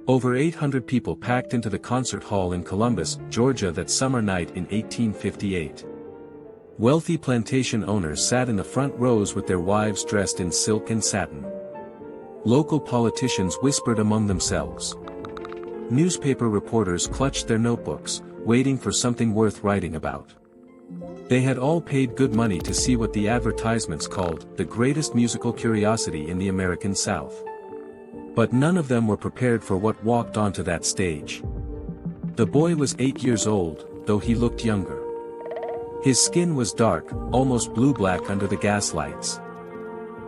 Over 800 people packed into the concert hall in Columbus, Georgia that summer night in 1858. Wealthy plantation owners sat in the front rows with their wives dressed in silk and satin. Local politicians whispered among themselves. Newspaper reporters clutched their notebooks, waiting for something worth writing about. They had all paid good money to see what the advertisements called the greatest musical curiosity in the American South. But none of them were prepared for what walked onto that stage. The boy was 8 years old, though he looked younger. His skin was dark, almost blue-black under the gaslights.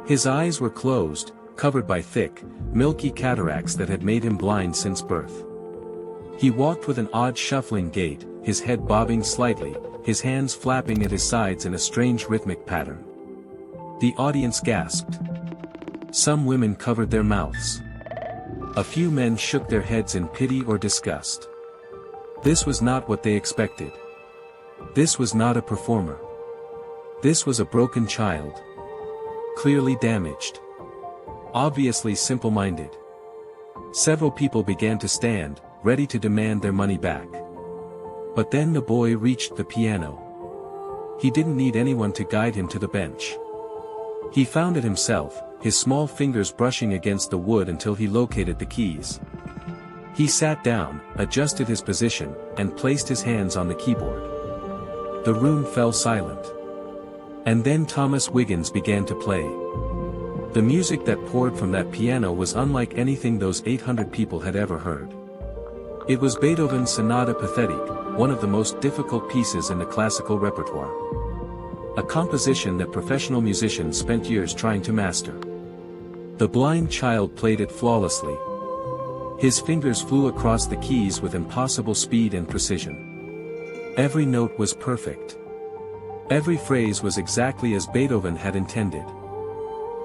His eyes were closed, covered by thick, milky cataracts that had made him blind since birth. He walked with an odd shuffling gait, his head bobbing slightly, his hands flapping at his sides in a strange rhythmic pattern. The audience gasped. Some women covered their mouths. A few men shook their heads in pity or disgust. This was not what they expected. This was not a performer. This was a broken child. Clearly damaged. Obviously simple-minded. Several people began to stand, ready to demand their money back. But then the boy reached the piano. He didn't need anyone to guide him to the bench. He found it himself, his small fingers brushing against the wood until he located the keys. He sat down, adjusted his position, and placed his hands on the keyboard. The room fell silent. And then Thomas Wiggins began to play. The music that poured from that piano was unlike anything those 800 people had ever heard. It was Beethoven's Sonata Pathétique, one of the most difficult pieces in the classical repertoire. A composition that professional musicians spent years trying to master. The blind child played it flawlessly. His fingers flew across the keys with impossible speed and precision. Every note was perfect. Every phrase was exactly as Beethoven had intended.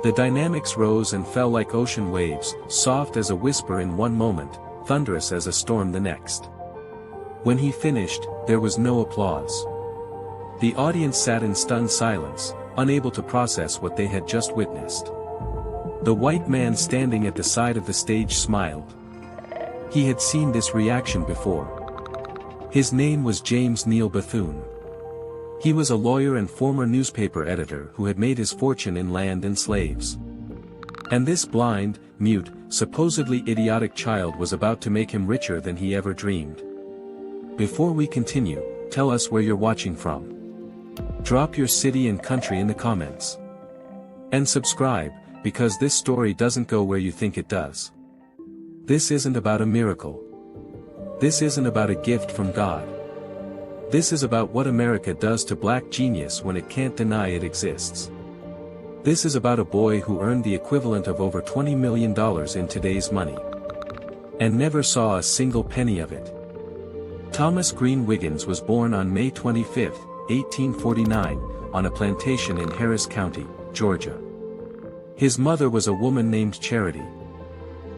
The dynamics rose and fell like ocean waves, soft as a whisper in one moment, thunderous as a storm the next. When he finished, there was no applause. The audience sat in stunned silence, unable to process what they had just witnessed. The white man standing at the side of the stage smiled. He had seen this reaction before. His name was James Neil Bethune. He was a lawyer and former newspaper editor who had made his fortune in land and slaves. And this blind, mute, supposedly idiotic child was about to make him richer than he ever dreamed. Before we continue, tell us where you're watching from. Drop your city and country in the comments. And subscribe, because this story doesn't go where you think it does. This isn't about a miracle. This isn't about a gift from God. This is about what America does to black genius when it can't deny it exists. This is about a boy who earned the equivalent of over $20 million in today's money. And never saw a single penny of it. Thomas Green Wiggins was born on May 25, 1849, on a plantation in Harris County, Georgia. His mother was a woman named Charity.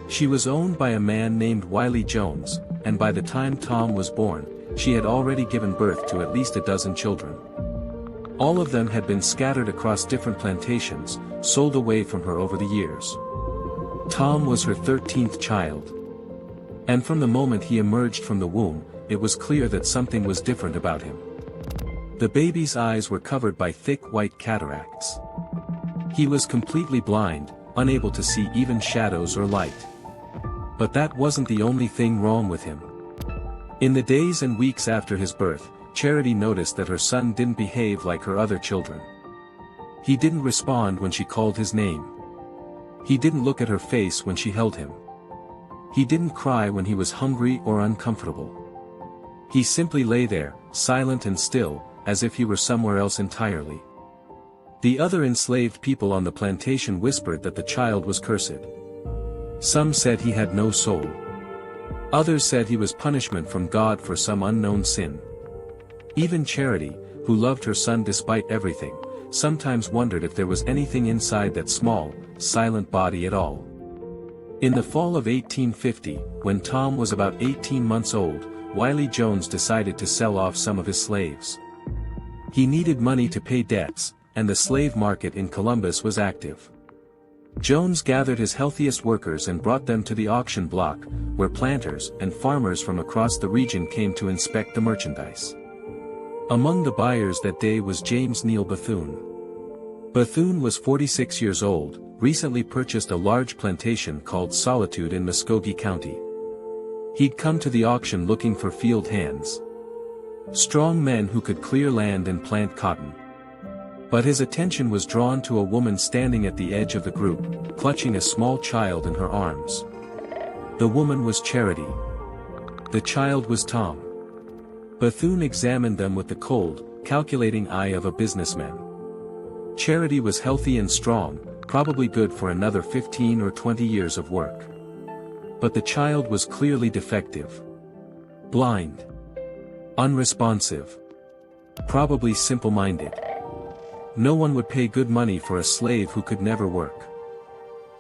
She was owned by a man named Wiley Jones, and by the time Tom was born, she had already given birth to at least a dozen children. All of them had been scattered across different plantations, sold away from her over the years. Tom was her 13th child. And from the moment he emerged from the womb, it was clear that something was different about him. The baby's eyes were covered by thick white cataracts. He was completely blind, unable to see even shadows or light. But that wasn't the only thing wrong with him. In the days and weeks after his birth, Charity noticed that her son didn't behave like her other children. He didn't respond when she called his name. He didn't look at her face when she held him. He didn't cry when he was hungry or uncomfortable. He simply lay there, silent and still, as if he were somewhere else entirely. The other enslaved people on the plantation whispered that the child was cursed. Some said he had no soul. Others said he was punishment from God for some unknown sin. Even Charity, who loved her son despite everything, sometimes wondered if there was anything inside that small, silent body at all. In the fall of 1850, when Tom was about 18 months old, Wiley Jones decided to sell off some of his slaves. He needed money to pay debts, and the slave market in Columbus was active. Jones gathered his healthiest workers and brought them to the auction block, where planters and farmers from across the region came to inspect the merchandise. Among the buyers that day was James Neil Bethune. Bethune was 46 years old, recently purchased a large plantation called Solitude in Muskogee County. He'd come to the auction looking for field hands. Strong men who could clear land and plant cotton. But his attention was drawn to a woman standing at the edge of the group, clutching a small child in her arms. The woman was Charity. The child was Tom. Bethune examined them with the cold, calculating eye of a businessman. Charity was healthy and strong, probably good for another 15 or 20 years of work. But the child was clearly defective. Blind. Unresponsive. Probably simple-minded. No one would pay good money for a slave who could never work.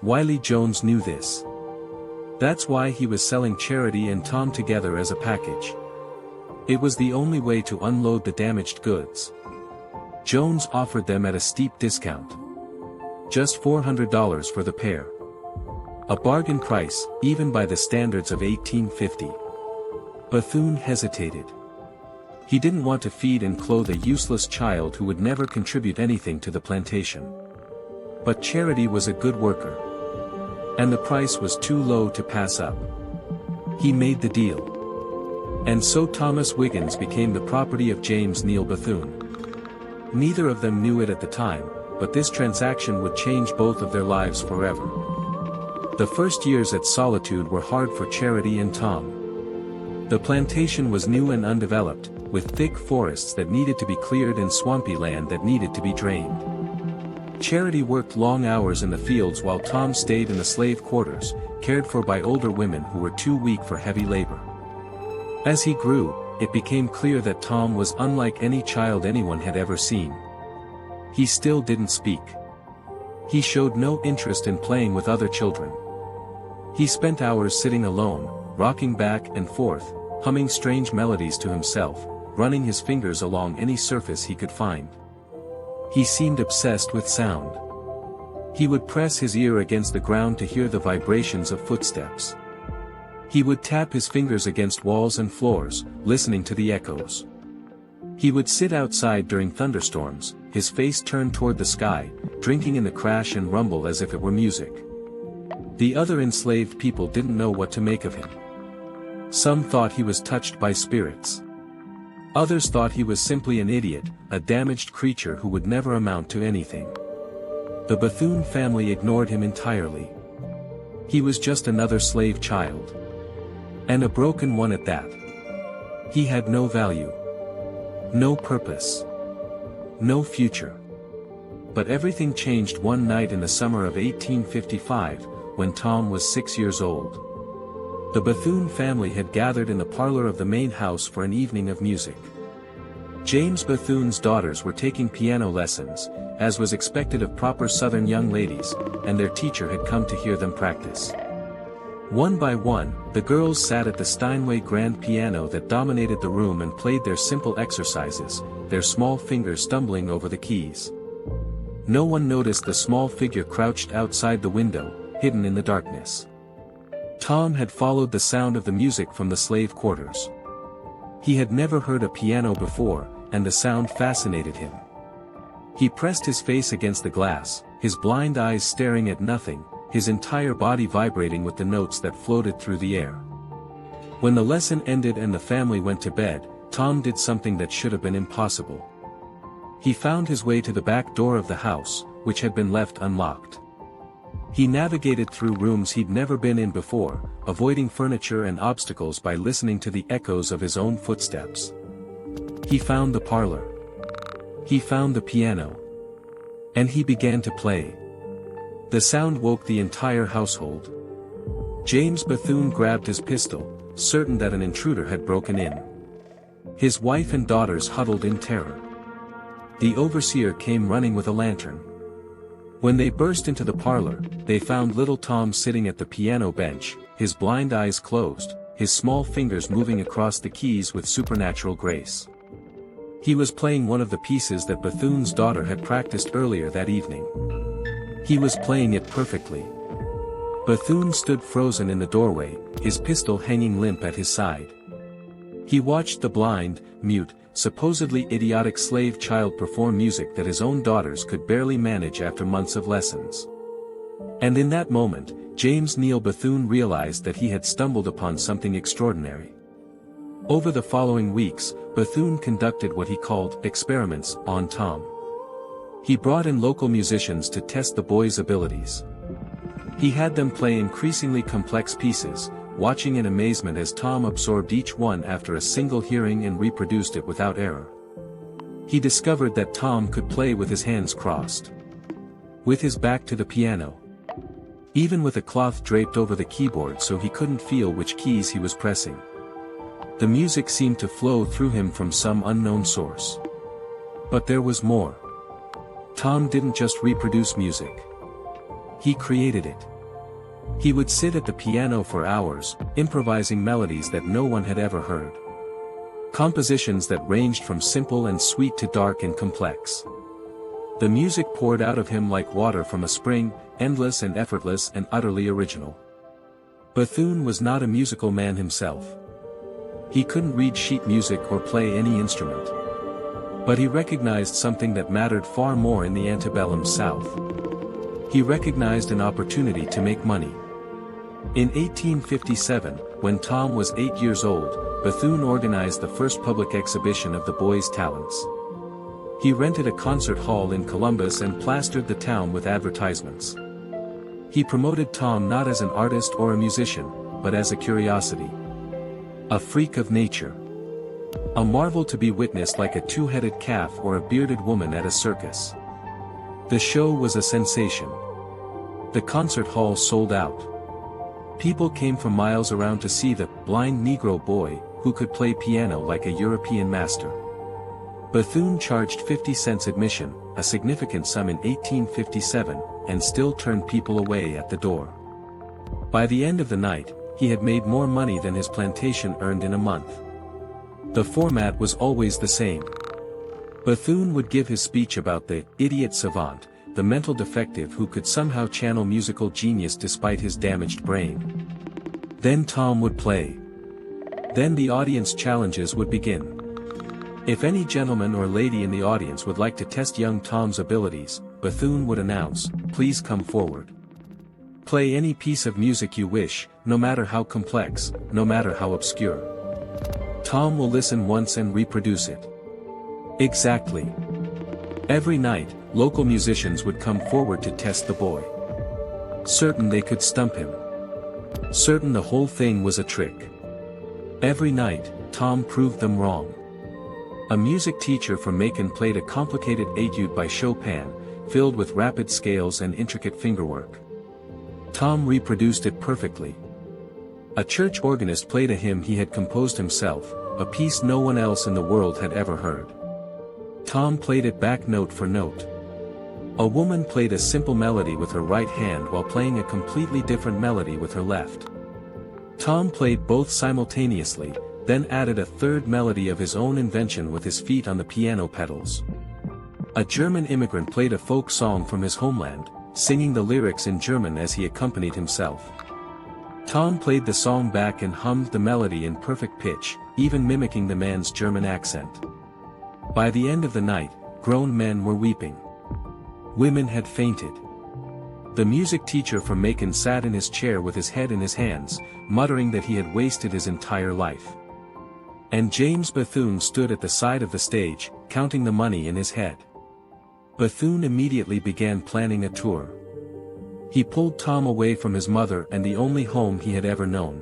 Wiley Jones knew this. That's why he was selling Charity and Tom together as a package. It was the only way to unload the damaged goods. Jones offered them at a steep discount. Just $400 for the pair. A bargain price, even by the standards of 1850. Bethune hesitated. He didn't want to feed and clothe a useless child who would never contribute anything to the plantation. But Charity was a good worker. And the price was too low to pass up. He made the deal. And so Thomas Wiggins became the property of James Neil Bethune. Neither of them knew it at the time, but this transaction would change both of their lives forever. The first years at Solitude were hard for Charity and Tom. The plantation was new and undeveloped, with thick forests that needed to be cleared and swampy land that needed to be drained. Charity worked long hours in the fields while Tom stayed in the slave quarters, cared for by older women who were too weak for heavy labor. As he grew, it became clear that Tom was unlike any child anyone had ever seen. He still didn't speak. He showed no interest in playing with other children. He spent hours sitting alone, rocking back and forth, humming strange melodies to himself, running his fingers along any surface he could find. He seemed obsessed with sound. He would press his ear against the ground to hear the vibrations of footsteps. He would tap his fingers against walls and floors, listening to the echoes. He would sit outside during thunderstorms, his face turned toward the sky, drinking in the crash and rumble as if it were music. The other enslaved people didn't know what to make of him. Some thought he was touched by spirits. Others thought he was simply an idiot, a damaged creature who would never amount to anything. The Bethune family ignored him entirely. He was just another slave child. And a broken one at that. He had no value. No purpose. No future. But everything changed one night in the summer of 1855, when Tom was 6 years old. The Bethune family had gathered in the parlor of the main house for an evening of music. James Bethune's daughters were taking piano lessons, as was expected of proper Southern young ladies, and their teacher had come to hear them practice. One by one, the girls sat at the Steinway grand piano that dominated the room and played their simple exercises, their small fingers stumbling over the keys. No one noticed the small figure crouched outside the window, hidden in the darkness. Tom had followed the sound of the music from the slave quarters. He had never heard a piano before, and the sound fascinated him. He pressed his face against the glass, his blind eyes staring at nothing, his entire body vibrating with the notes that floated through the air. When the lesson ended and the family went to bed, Tom did something that should have been impossible. He found his way to the back door of the house, which had been left unlocked. He navigated through rooms he'd never been in before, avoiding furniture and obstacles by listening to the echoes of his own footsteps. He found the parlor. He found the piano. And he began to play. The sound woke the entire household. James Bethune grabbed his pistol, certain that an intruder had broken in. His wife and daughters huddled in terror. The overseer came running with a lantern. When they burst into the parlor, they found little Tom sitting at the piano bench, his blind eyes closed, his small fingers moving across the keys with supernatural grace. He was playing one of the pieces that Bethune's daughter had practiced earlier that evening. He was playing it perfectly. Bethune stood frozen in the doorway, his pistol hanging limp at his side. He watched the blind, mute, supposedly idiotic slave child perform music that his own daughters could barely manage after months of lessons. And in that moment, James Neal Bethune realized that he had stumbled upon something extraordinary. Over the following weeks, Bethune conducted what he called experiments on Tom. He brought in local musicians to test the boy's abilities. He had them play increasingly complex pieces, watching in amazement as Tom absorbed each one after a single hearing and reproduced it without error. He discovered that Tom could play with his hands crossed, with his back to the piano, even with a cloth draped over the keyboard so he couldn't feel which keys he was pressing. The music seemed to flow through him from some unknown source. But there was more. Tom didn't just reproduce music. He created it. He would sit at the piano for hours, improvising melodies that no one had ever heard. Compositions that ranged from simple and sweet to dark and complex. The music poured out of him like water from a spring, endless and effortless and utterly original. Bethune was not a musical man himself. He couldn't read sheet music or play any instrument. But he recognized something that mattered far more in the antebellum South. He recognized an opportunity to make money. In 1857, when Tom was 8 years old, Bethune organized the first public exhibition of the boy's talents. He rented a concert hall in Columbus and plastered the town with advertisements. He promoted Tom not as an artist or a musician, but as a curiosity. A freak of nature. A marvel to be witnessed like a two-headed calf or a bearded woman at a circus. The show was a sensation. The concert hall sold out. People came from miles around to see the blind Negro boy, who could play piano like a European master. Bethune charged 50 cents admission, a significant sum in 1857, and still turned people away at the door. By the end of the night, he had made more money than his plantation earned in a month. The format was always the same. Bethune would give his speech about the idiot savant, the mental defective who could somehow channel musical genius despite his damaged brain. Then Tom would play. Then the audience challenges would begin. If any gentleman or lady in the audience would like to test young Tom's abilities, Bethune would announce, "Please come forward. Play any piece of music you wish, no matter how complex, no matter how obscure. Tom will listen once and reproduce it." Exactly. Every night, local musicians would come forward to test the boy. Certain they could stump him. Certain the whole thing was a trick. Every night, Tom proved them wrong. A music teacher from Macon played a complicated etude by Chopin, filled with rapid scales and intricate fingerwork. Tom reproduced it perfectly. A church organist played a hymn he had composed himself, a piece no one else in the world had ever heard. Tom played it back note for note. A woman played a simple melody with her right hand while playing a completely different melody with her left. Tom played both simultaneously, then added a third melody of his own invention with his feet on the piano pedals. A German immigrant played a folk song from his homeland, singing the lyrics in German as he accompanied himself. Tom played the song back and hummed the melody in perfect pitch, even mimicking the man's German accent. By the end of the night, grown men were weeping. Women had fainted. The music teacher from Macon sat in his chair with his head in his hands, muttering that he had wasted his entire life. And James Bethune stood at the side of the stage, counting the money in his head. Bethune immediately began planning a tour. He pulled Tom away from his mother and the only home he had ever known.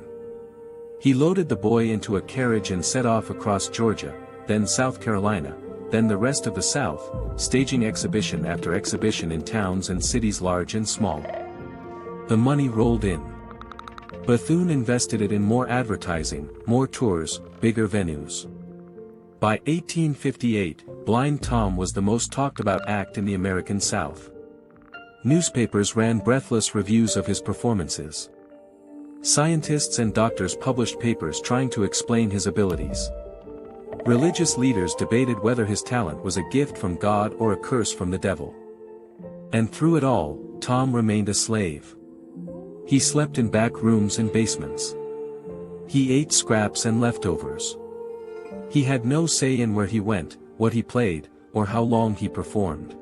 He loaded the boy into a carriage and set off across Georgia, then South Carolina, then the rest of the South, staging exhibition after exhibition in towns and cities large and small. The money rolled in. Bethune invested it in more advertising, more tours, bigger venues. By 1858, Blind Tom was the most talked about act in the American South. Newspapers ran breathless reviews of his performances. Scientists and doctors published papers trying to explain his abilities. Religious leaders debated whether his talent was a gift from God or a curse from the devil. And through it all, Tom remained a slave. He slept in back rooms and basements. He ate scraps and leftovers. He had no say in where he went, what he played, or how long he performed.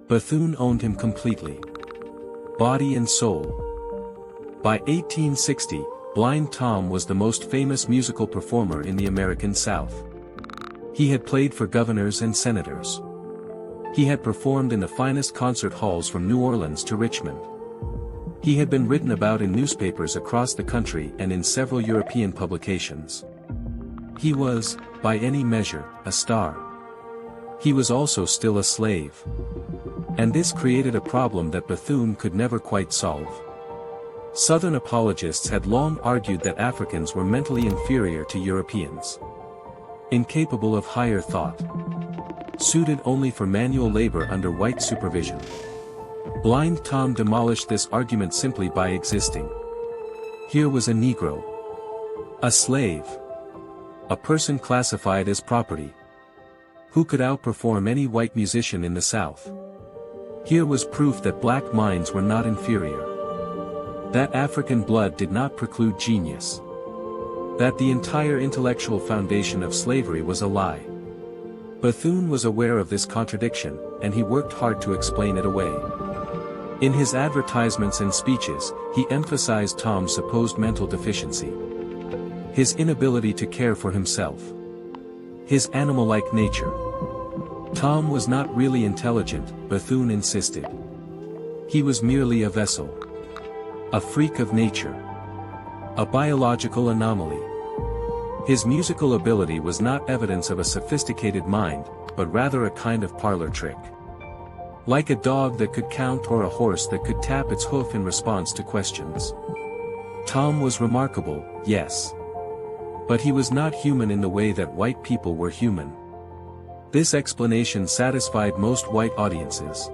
Bethune owned him completely. Body and soul. By 1860, Blind Tom was the most famous musical performer in the American South. He had played for governors and senators. He had performed in the finest concert halls from New Orleans to Richmond. He had been written about in newspapers across the country and in several European publications. He was, by any measure, a star. He was also still a slave. And this created a problem that Bethune could never quite solve. Southern apologists had long argued that Africans were mentally inferior to Europeans. Incapable of higher thought. Suited only for manual labor under white supervision. Blind Tom demolished this argument simply by existing. Here was a Negro. A slave. A person classified as property. Who could outperform any white musician in the South? Here was proof that black minds were not inferior. That African blood did not preclude genius. That the entire intellectual foundation of slavery was a lie. Bethune was aware of this contradiction, and he worked hard to explain it away. In his advertisements and speeches, he emphasized Tom's supposed mental deficiency. His inability to care for himself. His animal-like nature. Tom was not really intelligent, Bethune insisted. He was merely a vessel. A freak of nature. A biological anomaly. His musical ability was not evidence of a sophisticated mind, but rather a kind of parlor trick. Like a dog that could count or a horse that could tap its hoof in response to questions. Tom was remarkable, yes. But he was not human in the way that white people were human. This explanation satisfied most white audiences.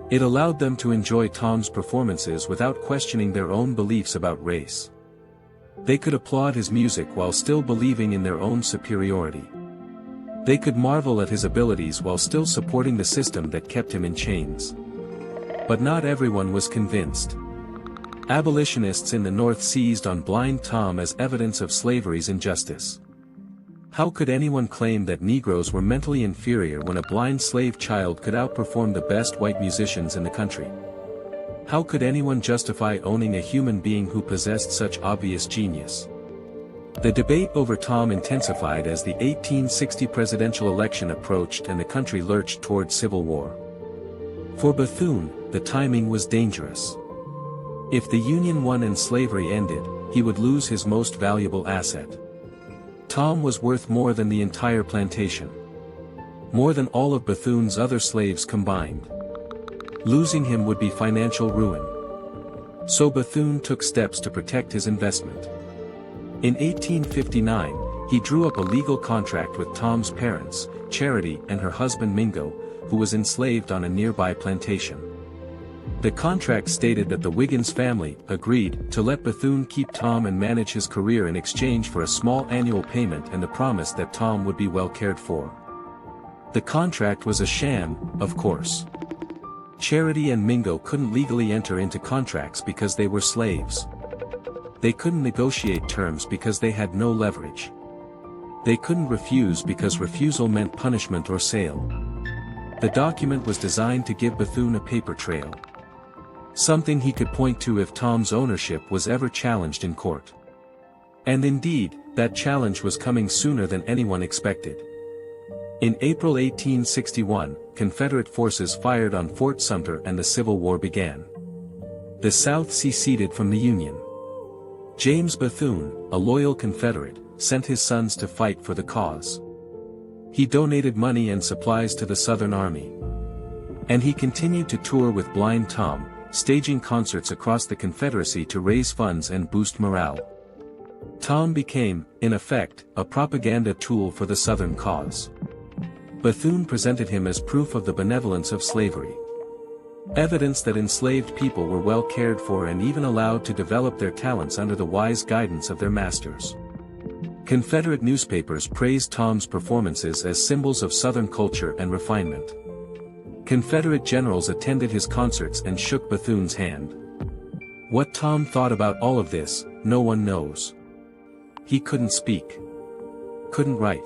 It allowed them to enjoy Tom's performances without questioning their own beliefs about race. They could applaud his music while still believing in their own superiority. They could marvel at his abilities while still supporting the system that kept him in chains. But not everyone was convinced. Abolitionists in the North seized on Blind Tom as evidence of slavery's injustice. How could anyone claim that Negroes were mentally inferior when a blind slave child could outperform the best white musicians in the country? How could anyone justify owning a human being who possessed such obvious genius? The debate over Tom intensified as the 1860 presidential election approached and the country lurched toward civil war. For Bethune, the timing was dangerous. If the Union won and slavery ended, he would lose his most valuable asset. Tom was worth more than the entire plantation. More than all of Bethune's other slaves combined. Losing him would be financial ruin. So Bethune took steps to protect his investment. In 1859, he drew up a legal contract with Tom's parents, Charity and her husband Mingo, who was enslaved on a nearby plantation. The contract stated that the Wiggins family agreed to let Bethune keep Tom and manage his career in exchange for a small annual payment and the promise that Tom would be well cared for. The contract was a sham, of course. Charity and Mingo couldn't legally enter into contracts because they were slaves. They couldn't negotiate terms because they had no leverage. They couldn't refuse because refusal meant punishment or sale. The document was designed to give Bethune a paper trail. Something he could point to if Tom's ownership was ever challenged in court. And indeed, that challenge was coming sooner than anyone expected. In April 1861, Confederate forces fired on Fort Sumter and the Civil War began. The South seceded from the Union. James Bethune, a loyal Confederate, sent his sons to fight for the cause. He donated money and supplies to the Southern Army. And he continued to tour with Blind Tom, staging concerts across the Confederacy to raise funds and boost morale. Tom became, in effect, a propaganda tool for the Southern cause. Bethune presented him as proof of the benevolence of slavery. Evidence that enslaved people were well cared for and even allowed to develop their talents under the wise guidance of their masters. Confederate newspapers praised Tom's performances as symbols of Southern culture and refinement. Confederate generals attended his concerts and shook Bethune's hand. What Tom thought about all of this, no one knows. He couldn't speak. Couldn't write.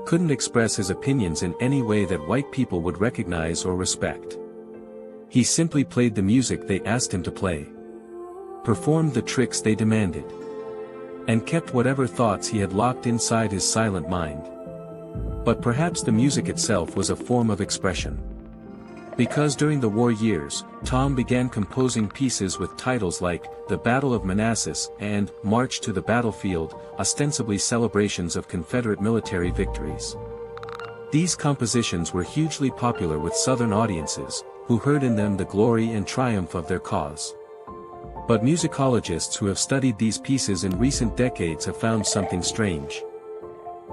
Couldn't express his opinions in any way that white people would recognize or respect. He simply played the music they asked him to play. Performed the tricks they demanded. And kept whatever thoughts he had locked inside his silent mind. But perhaps the music itself was a form of expression. Because during the war years, Tom began composing pieces with titles like The Battle of Manassas and March to the Battlefield, ostensibly celebrations of Confederate military victories. These compositions were hugely popular with Southern audiences, who heard in them the glory and triumph of their cause. But musicologists who have studied these pieces in recent decades have found something strange.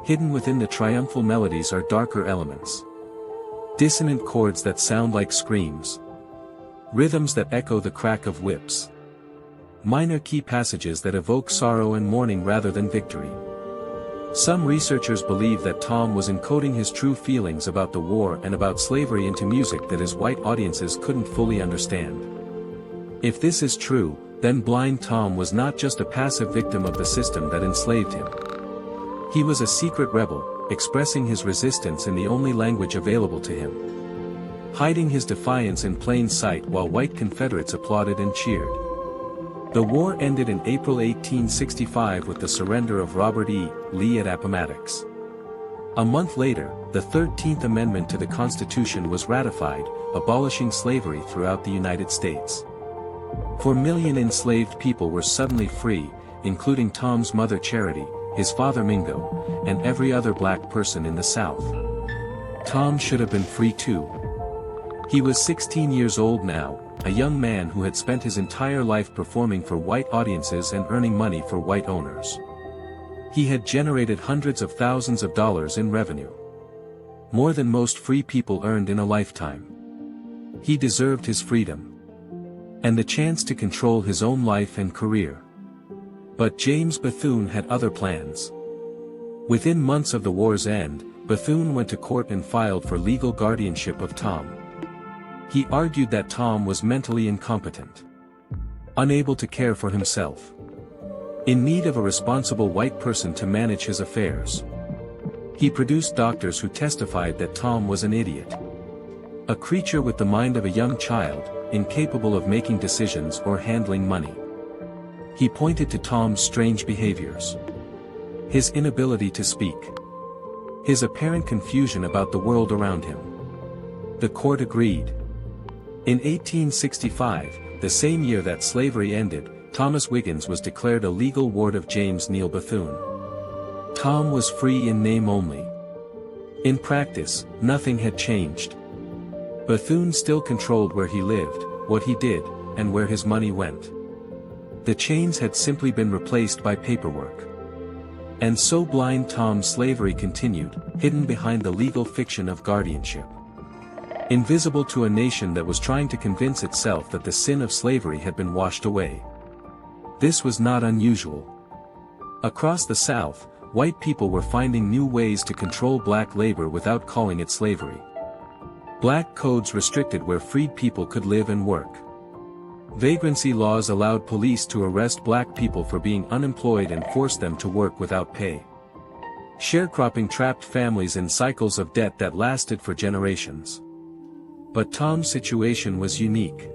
Hidden within the triumphal melodies are darker elements. Dissonant chords that sound like screams. Rhythms that echo the crack of whips. Minor key passages that evoke sorrow and mourning rather than victory. Some researchers believe that Tom was encoding his true feelings about the war and about slavery into music that his white audiences couldn't fully understand. If this is true, then Blind Tom was not just a passive victim of the system that enslaved him. He was a secret rebel, expressing his resistance in the only language available to him. Hiding his defiance in plain sight while white Confederates applauded and cheered. The war ended in April 1865 with the surrender of Robert E. Lee at Appomattox. A month later, the 13th Amendment to the Constitution was ratified, abolishing slavery throughout the United States. 4 million enslaved people were suddenly free, including Tom's mother Charity, his father Mingo, and every other black person in the South. Tom should have been free too. He was 16 years old now, a young man who had spent his entire life performing for white audiences and earning money for white owners. He had generated hundreds of thousands of dollars in revenue. More than most free people earned in a lifetime. He deserved his freedom. And the chance to control his own life and career. But James Bethune had other plans. Within months of the war's end, Bethune went to court and filed for legal guardianship of Tom. He argued that Tom was mentally incompetent. Unable to care for himself. In need of a responsible white person to manage his affairs. He produced doctors who testified that Tom was an idiot. A creature with the mind of a young child, incapable of making decisions or handling money. He pointed to Tom's strange behaviors. His inability to speak. His apparent confusion about the world around him. The court agreed. In 1865, the same year that slavery ended, Thomas Wiggins was declared a legal ward of James Neal Bethune. Tom was free in name only. In practice, nothing had changed. Bethune still controlled where he lived, what he did, and where his money went. The chains had simply been replaced by paperwork. And so Blind Tom's slavery continued, hidden behind the legal fiction of guardianship. Invisible to a nation that was trying to convince itself that the sin of slavery had been washed away. This was not unusual. Across the South, white people were finding new ways to control black labor without calling it slavery. Black codes restricted where freed people could live and work. Vagrancy laws allowed police to arrest black people for being unemployed and force them to work without pay. Sharecropping trapped families in cycles of debt that lasted for generations. But Tom's situation was unique.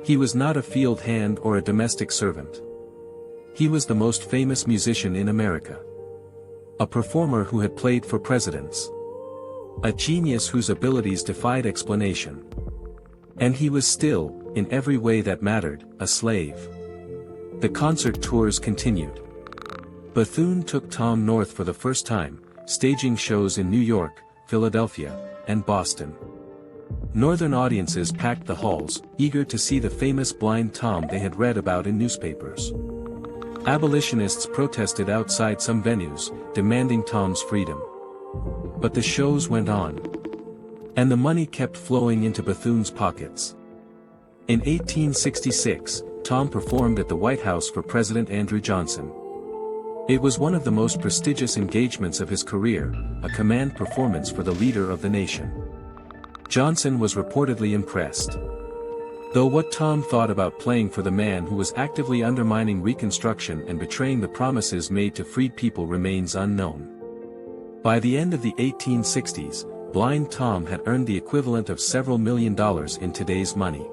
He was not a field hand or a domestic servant. He was the most famous musician in America. A performer who had played for presidents. A genius whose abilities defied explanation. And he was still, in every way that mattered, a slave. The concert tours continued. Bethune took Tom north for the first time, staging shows in New York, Philadelphia, and Boston. Northern audiences packed the halls, eager to see the famous Blind Tom they had read about in newspapers. Abolitionists protested outside some venues, demanding Tom's freedom. But the shows went on. And the money kept flowing into Bethune's pockets. In 1866, Tom performed at the White House for President Andrew Johnson. It was one of the most prestigious engagements of his career, a command performance for the leader of the nation. Johnson was reportedly impressed. Though what Tom thought about playing for the man who was actively undermining Reconstruction and betraying the promises made to freed people remains unknown. By the end of the 1860s, Blind Tom had earned the equivalent of several $1,000,000 in today's money.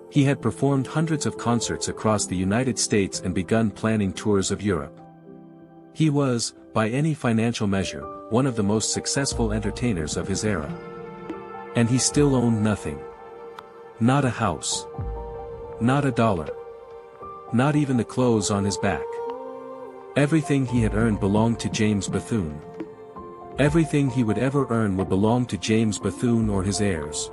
He had performed hundreds of concerts across the United States and begun planning tours of Europe. He was, by any financial measure, one of the most successful entertainers of his era. And he still owned nothing. Not a house. Not a dollar. Not even the clothes on his back. Everything he had earned belonged to James Bethune. Everything he would ever earn would belong to James Bethune or his heirs.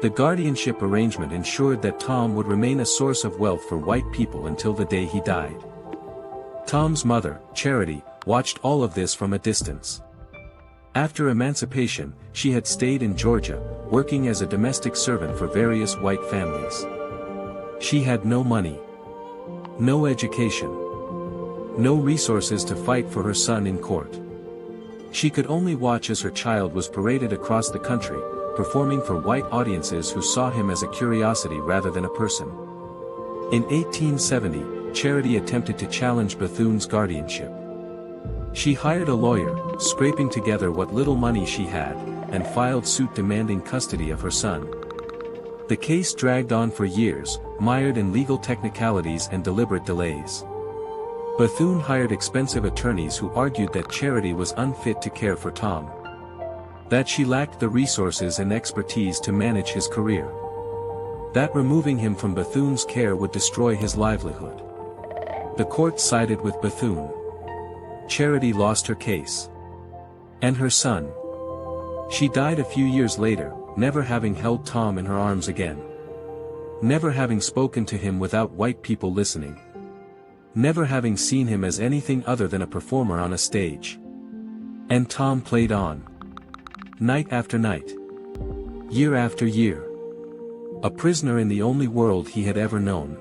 The guardianship arrangement ensured that Tom would remain a source of wealth for white people until the day he died. Tom's mother, Charity, watched all of this from a distance. After emancipation, she had stayed in Georgia, working as a domestic servant for various white families. She had no money, no education, no resources to fight for her son in court. She could only watch as her child was paraded across the country, performing for white audiences who saw him as a curiosity rather than a person. In 1870, Charity attempted to challenge Bethune's guardianship. She hired a lawyer, scraping together what little money she had, and filed suit demanding custody of her son. The case dragged on for years, mired in legal technicalities and deliberate delays. Bethune hired expensive attorneys who argued that Charity was unfit to care for Tom. That she lacked the resources and expertise to manage his career. That removing him from Bethune's care would destroy his livelihood. The court sided with Bethune. Charity lost her case. And her son. She died a few years later, never having held Tom in her arms again. Never having spoken to him without white people listening. Never having seen him as anything other than a performer on a stage. And Tom played on. Night after night. Year after year. A prisoner in the only world he had ever known.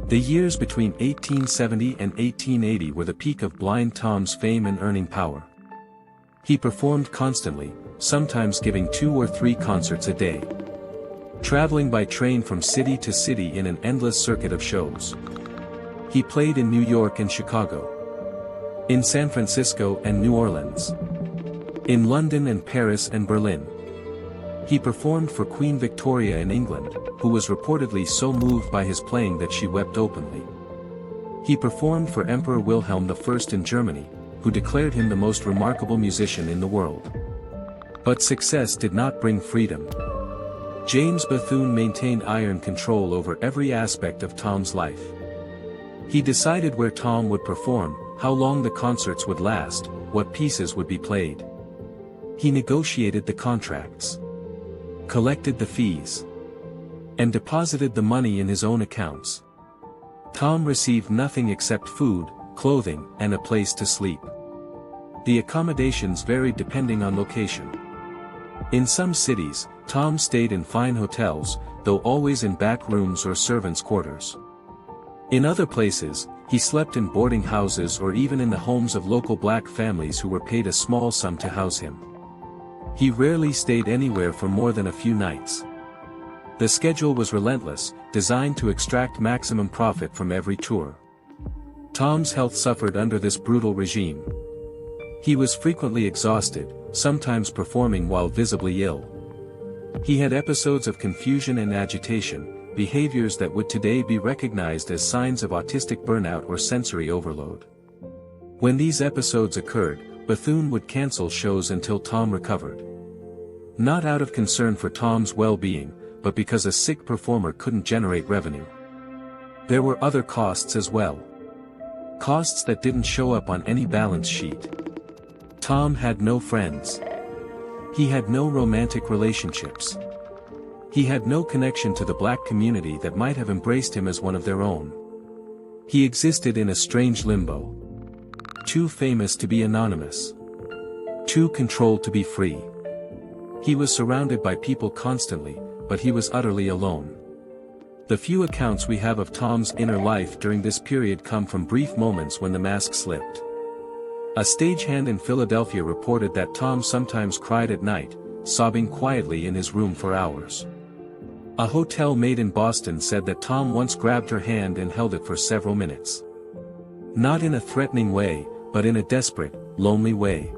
The years between 1870 and 1880 were the peak of Blind Tom's fame and earning power. He performed constantly, sometimes giving 2 or 3 concerts a day. Traveling by train from city to city in an endless circuit of shows. He played in New York and Chicago. In San Francisco and New Orleans. In London and Paris and Berlin. He performed for Queen Victoria in England, who was reportedly so moved by his playing that she wept openly. He performed for Emperor Wilhelm I in Germany, who declared him the most remarkable musician in the world. But success did not bring freedom. James Bethune maintained iron control over every aspect of Tom's life. He decided where Tom would perform, how long the concerts would last, what pieces would be played. He negotiated the contracts. Collected the fees. And deposited the money in his own accounts. Tom received nothing except food, clothing, and a place to sleep. The accommodations varied depending on location. In some cities, Tom stayed in fine hotels, though always in back rooms or servants' quarters. In other places, he slept in boarding houses or even in the homes of local black families who were paid a small sum to house him. He rarely stayed anywhere for more than a few nights. The schedule was relentless, designed to extract maximum profit from every tour. Tom's health suffered under this brutal regime. He was frequently exhausted, sometimes performing while visibly ill. He had episodes of confusion and agitation, behaviors that would today be recognized as signs of autistic burnout or sensory overload. When these episodes occurred, Bethune would cancel shows until Tom recovered. Not out of concern for Tom's well-being, but because a sick performer couldn't generate revenue. There were other costs as well. Costs that didn't show up on any balance sheet. Tom had no friends. He had no romantic relationships. He had no connection to the black community that might have embraced him as one of their own. He existed in a strange limbo. Too famous to be anonymous. Too controlled to be free. He was surrounded by people constantly, but he was utterly alone. The few accounts we have of Tom's inner life during this period come from brief moments when the mask slipped. A stagehand in Philadelphia reported that Tom sometimes cried at night, sobbing quietly in his room for hours. A hotel maid in Boston said that Tom once grabbed her hand and held it for several minutes. Not in a threatening way, but in a desperate, lonely way.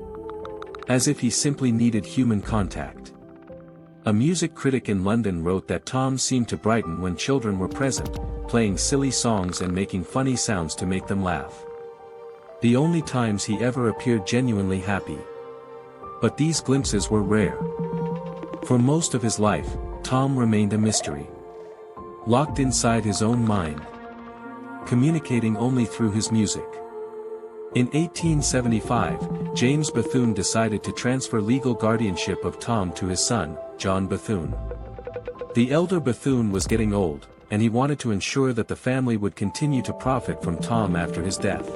As if he simply needed human contact. A music critic in London wrote that Tom seemed to brighten when children were present, playing silly songs and making funny sounds to make them laugh. The only times he ever appeared genuinely happy. But these glimpses were rare. For most of his life, Tom remained a mystery. Locked inside his own mind. Communicating only through his music. In 1875, James Bethune decided to transfer legal guardianship of Tom to his son, John Bethune. The elder Bethune was getting old, and he wanted to ensure that the family would continue to profit from Tom after his death.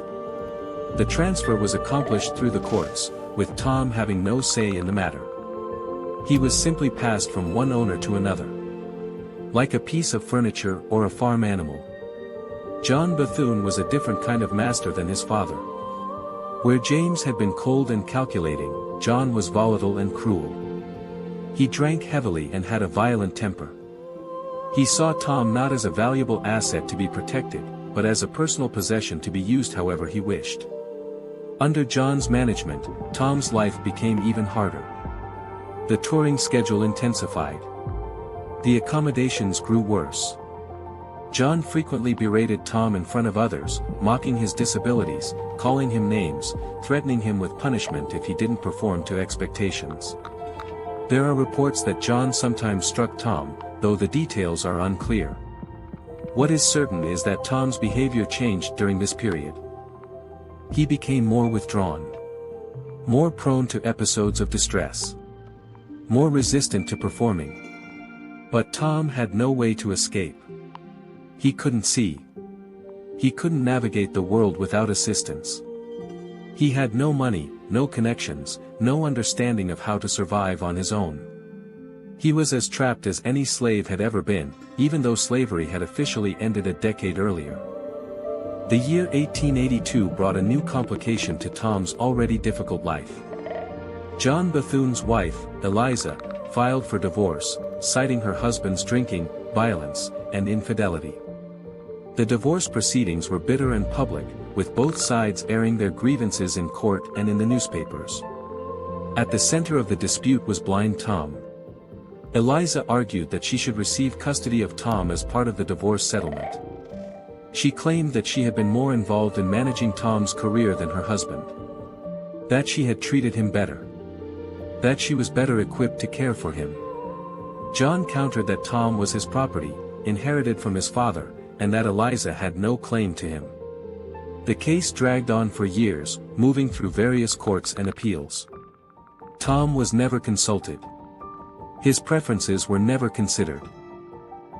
The transfer was accomplished through the courts, with Tom having no say in the matter. He was simply passed from one owner to another. Like a piece of furniture or a farm animal. John Bethune was a different kind of master than his father. Where James had been cold and calculating, John was volatile and cruel. He drank heavily and had a violent temper. He saw Tom not as a valuable asset to be protected, but as a personal possession to be used however he wished. Under John's management, Tom's life became even harder. The touring schedule intensified. The accommodations grew worse. John frequently berated Tom in front of others, mocking his disabilities, calling him names, threatening him with punishment if he didn't perform to expectations. There are reports that John sometimes struck Tom, though the details are unclear. What is certain is that Tom's behavior changed during this period. He became more withdrawn. More prone to episodes of distress. More resistant to performing. But Tom had no way to escape. He couldn't see. He couldn't navigate the world without assistance. He had no money, no connections, no understanding of how to survive on his own. He was as trapped as any slave had ever been, even though slavery had officially ended a decade earlier. The year 1882 brought a new complication to Tom's already difficult life. John Bethune's wife, Eliza, filed for divorce, citing her husband's drinking, violence, and infidelity. The divorce proceedings were bitter and public, with both sides airing their grievances in court and in the newspapers. At the center of the dispute was blind Tom. Eliza argued that she should receive custody of Tom as part of the divorce settlement. She claimed that she had been more involved in managing Tom's career than her husband. That she had treated him better. That she was better equipped to care for him. John countered that Tom was his property, inherited from his father, and that Eliza had no claim to him. The case dragged on for years, moving through various courts and appeals. Tom was never consulted. His preferences were never considered.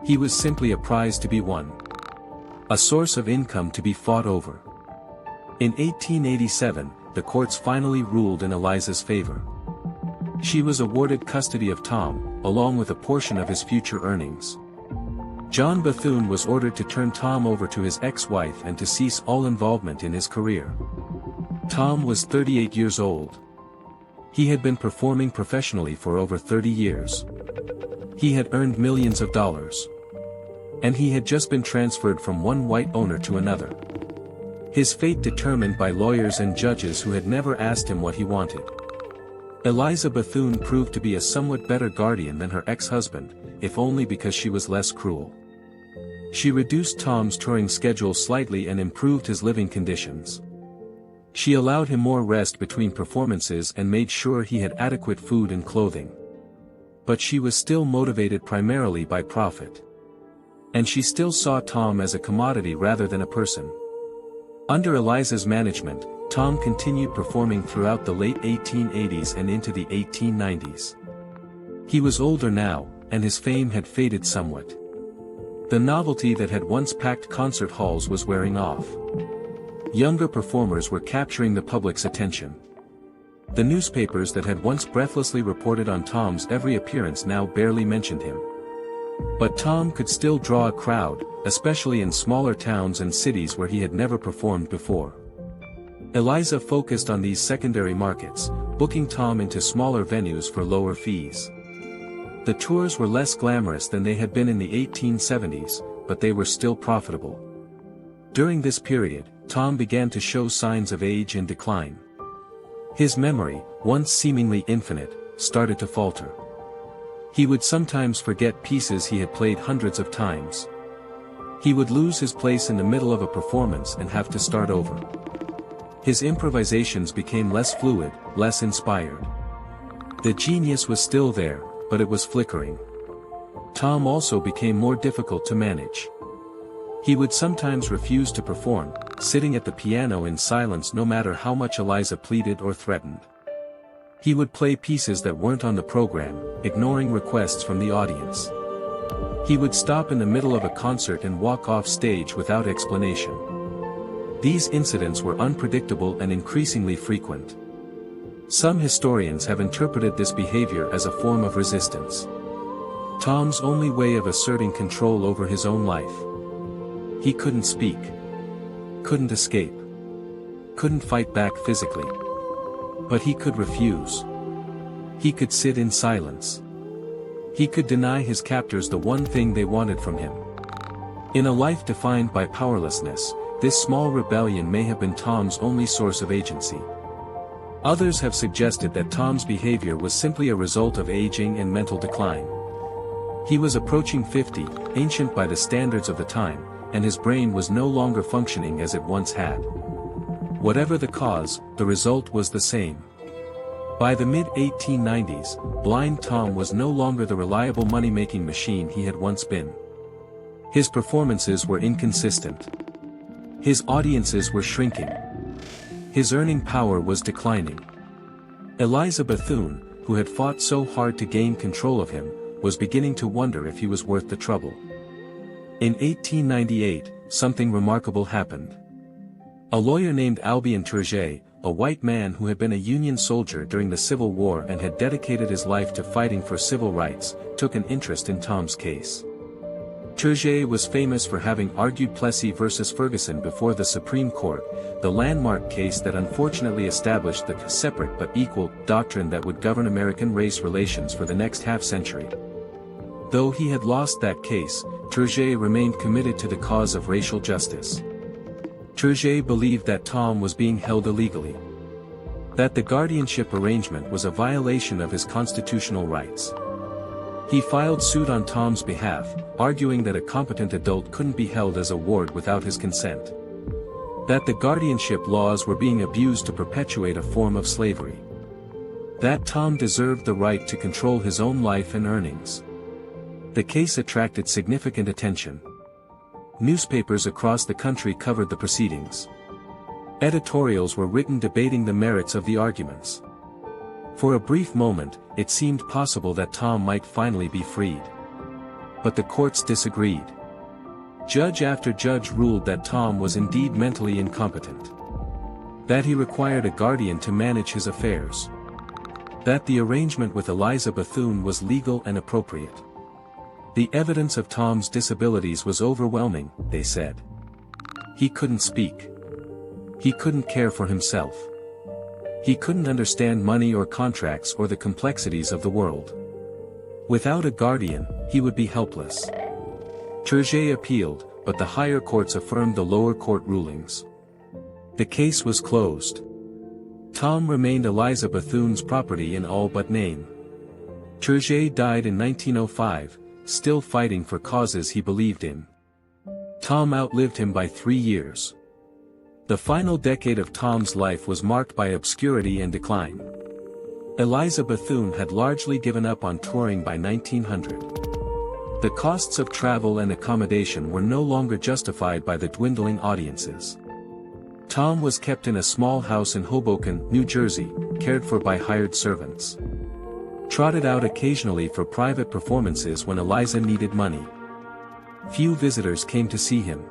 He was simply a prize to be won. A source of income to be fought over. In 1887, the courts finally ruled in Eliza's favor. She was awarded custody of Tom, along with a portion of his future earnings. John Bethune was ordered to turn Tom over to his ex-wife and to cease all involvement in his career. Tom was 38 years old. He had been performing professionally for over 30 years. He had earned millions of dollars. And he had just been transferred from one white owner to another. His fate determined by lawyers and judges who had never asked him what he wanted. Eliza Bethune proved to be a somewhat better guardian than her ex-husband, if only because she was less cruel. She reduced Tom's touring schedule slightly and improved his living conditions. She allowed him more rest between performances and made sure he had adequate food and clothing. But she was still motivated primarily by profit. And she still saw Tom as a commodity rather than a person. Under Eliza's management, Tom continued performing throughout the late 1880s and into the 1890s. He was older now, and his fame had faded somewhat. The novelty that had once packed concert halls was wearing off. Younger performers were capturing the public's attention. The newspapers that had once breathlessly reported on Tom's every appearance now barely mentioned him. But Tom could still draw a crowd, especially in smaller towns and cities where he had never performed before. Eliza focused on these secondary markets, booking Tom into smaller venues for lower fees. The tours were less glamorous than they had been in the 1870s, but they were still profitable. During this period, Tom began to show signs of age and decline. His memory, once seemingly infinite, started to falter. He would sometimes forget pieces he had played hundreds of times. He would lose his place in the middle of a performance and have to start over. His improvisations became less fluid, less inspired. The genius was still there, but it was flickering. Tom also became more difficult to manage. He would sometimes refuse to perform, sitting at the piano in silence no matter how much Eliza pleaded or threatened. He would play pieces that weren't on the program, ignoring requests from the audience. He would stop in the middle of a concert and walk off stage without explanation. These incidents were unpredictable and increasingly frequent. Some historians have interpreted this behavior as a form of resistance. Tom's only way of asserting control over his own life. He couldn't speak. Couldn't escape. Couldn't fight back physically. But he could refuse. He could sit in silence. He could deny his captors the one thing they wanted from him. In a life defined by powerlessness, this small rebellion may have been Tom's only source of agency. Others have suggested that Tom's behavior was simply a result of aging and mental decline. He was approaching 50, ancient by the standards of the time, and his brain was no longer functioning as it once had. Whatever the cause, the result was the same. By the mid-1890s, blind Tom was no longer the reliable money-making machine he had once been. His performances were inconsistent. His audiences were shrinking. His earning power was declining. Eliza Bethune, who had fought so hard to gain control of him, was beginning to wonder if he was worth the trouble. In 1898, something remarkable happened. A lawyer named Albion Turget, a white man who had been a Union soldier during the Civil War and had dedicated his life to fighting for civil rights, took an interest in Tom's case. Turget was famous for having argued Plessy versus Ferguson before the Supreme Court, the landmark case that unfortunately established the separate but equal doctrine that would govern American race relations for the next half-century. Though he had lost that case, Turget remained committed to the cause of racial justice. Turget believed that Tom was being held illegally. That the guardianship arrangement was a violation of his constitutional rights. He filed suit on Tom's behalf, arguing that a competent adult couldn't be held as a ward without his consent. That the guardianship laws were being abused to perpetuate a form of slavery. That Tom deserved the right to control his own life and earnings. The case attracted significant attention. Newspapers across the country covered the proceedings. Editorials were written debating the merits of the arguments. For a brief moment, it seemed possible that Tom might finally be freed. But the courts disagreed. Judge after judge ruled that Tom was indeed mentally incompetent. That he required a guardian to manage his affairs. That the arrangement with Eliza Bethune was legal and appropriate. The evidence of Tom's disabilities was overwhelming, they said. He couldn't speak. He couldn't care for himself. He couldn't understand money or contracts or the complexities of the world. Without a guardian, he would be helpless. Turget appealed, but the higher courts affirmed the lower court rulings. The case was closed. Tom remained Eliza Bethune's property in all but name. Turget died in 1905, still fighting for causes he believed in. Tom outlived him by 3 years. The final decade of Tom's life was marked by obscurity and decline. Eliza Bethune had largely given up on touring by 1900. The costs of travel and accommodation were no longer justified by the dwindling audiences. Tom was kept in a small house in Hoboken, New Jersey, cared for by hired servants. Trotted out occasionally for private performances when Eliza needed money. Few visitors came to see him.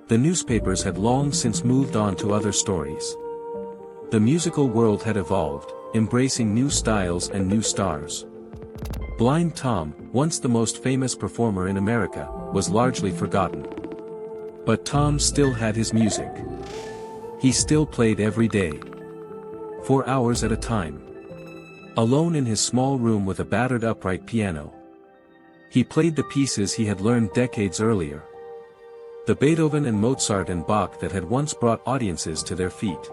The newspapers had long since moved on to other stories. The musical world had evolved, embracing new styles and new stars. Blind Tom, once the most famous performer in America, was largely forgotten. But Tom still had his music. He still played every day. For hours at a time. Alone in his small room with a battered upright piano. He played the pieces he had learned decades earlier. The Beethoven and Mozart and Bach that had once brought audiences to their feet.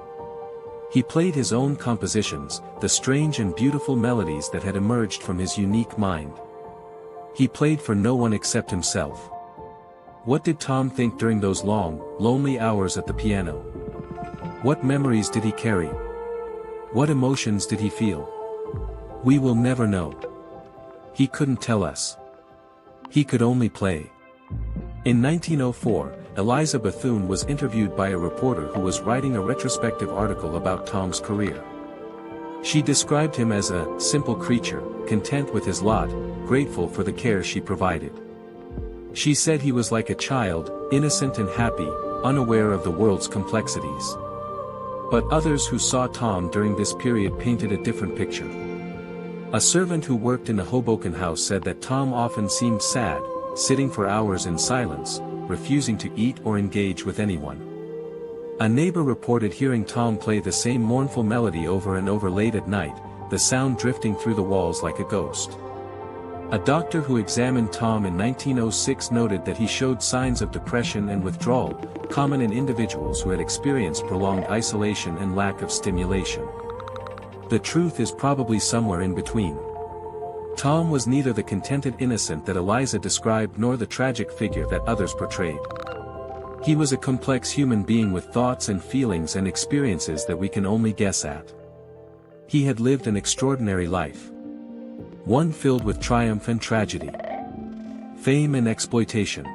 He played his own compositions, the strange and beautiful melodies that had emerged from his unique mind. He played for no one except himself. What did Tom think during those long, lonely hours at the piano? What memories did he carry? What emotions did he feel? We will never know. He couldn't tell us. He could only play. In 1904, Eliza Bethune was interviewed by a reporter who was writing a retrospective article about Tom's career. She described him as a simple creature, content with his lot, grateful for the care she provided. She said he was like a child, innocent and happy, unaware of the world's complexities. But others who saw Tom during this period painted a different picture. A servant who worked in a Hoboken house said that Tom often seemed sad, sitting for hours in silence, refusing to eat or engage with anyone. A neighbor reported hearing Tom play the same mournful melody over and over late at night, the sound drifting through the walls like a ghost. A doctor who examined Tom in 1906 noted that he showed signs of depression and withdrawal, common in individuals who had experienced prolonged isolation and lack of stimulation. The truth is probably somewhere in between. Tom was neither the contented innocent that Eliza described nor the tragic figure that others portrayed. He was a complex human being with thoughts and feelings and experiences that we can only guess at. He had lived an extraordinary life. One filled with triumph and tragedy. Fame and exploitation.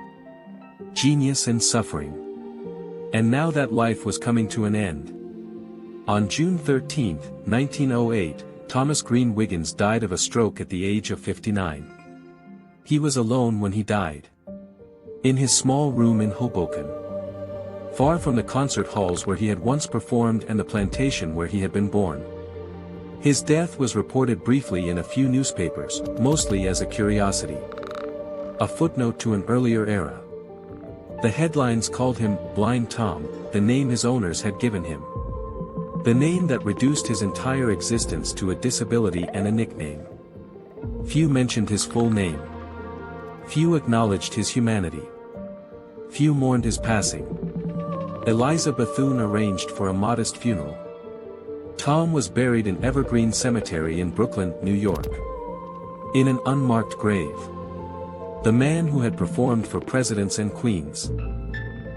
Genius and suffering. And now that life was coming to an end. On June 13, 1908, Thomas Green Wiggins died of a stroke at the age of 59. He was alone when he died. In his small room in Hoboken. Far from the concert halls where he had once performed and the plantation where he had been born. His death was reported briefly in a few newspapers, mostly as a curiosity. A footnote to an earlier era. The headlines called him Blind Tom, the name his owners had given him. The name that reduced his entire existence to a disability and a nickname. Few mentioned his full name. Few acknowledged his humanity. Few mourned his passing. Eliza Bethune arranged for a modest funeral. Tom was buried in Evergreen Cemetery in Brooklyn, New York. In an unmarked grave. The man who had performed for presidents and queens.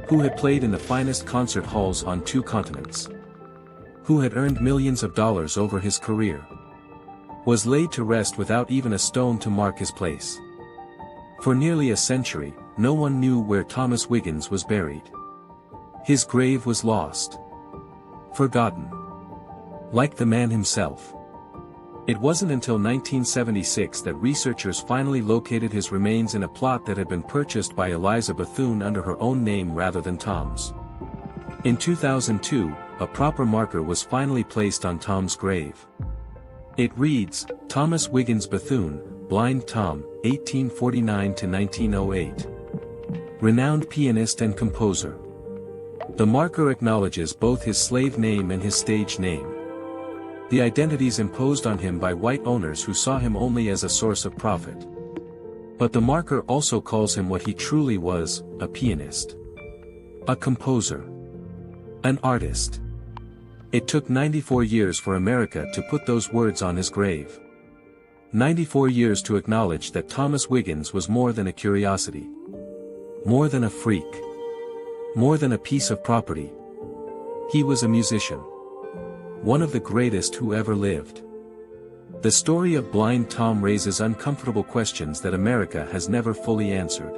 Who had played in the finest concert halls on 2 continents. Who had earned millions of dollars over his career. Was laid to rest without even a stone to mark his place. For nearly a century, no one knew where Thomas Wiggins was buried. His grave was lost. Forgotten. Like the man himself. It wasn't until 1976 that researchers finally located his remains in a plot that had been purchased by Eliza Bethune under her own name rather than Tom's. In 2002, a proper marker was finally placed on Tom's grave. It reads, Thomas Wiggins Bethune, Blind Tom, 1849 to 1908. Renowned pianist and composer. The marker acknowledges both his slave name and his stage name. The identities imposed on him by white owners who saw him only as a source of profit. But the marker also calls him what he truly was, a pianist. A composer. An artist. It took 94 years for America to put those words on his grave. 94 years to acknowledge that Thomas Wiggins was more than a curiosity. More than a freak. More than a piece of property. He was a musician. One of the greatest who ever lived. The story of Blind Tom raises uncomfortable questions that America has never fully answered.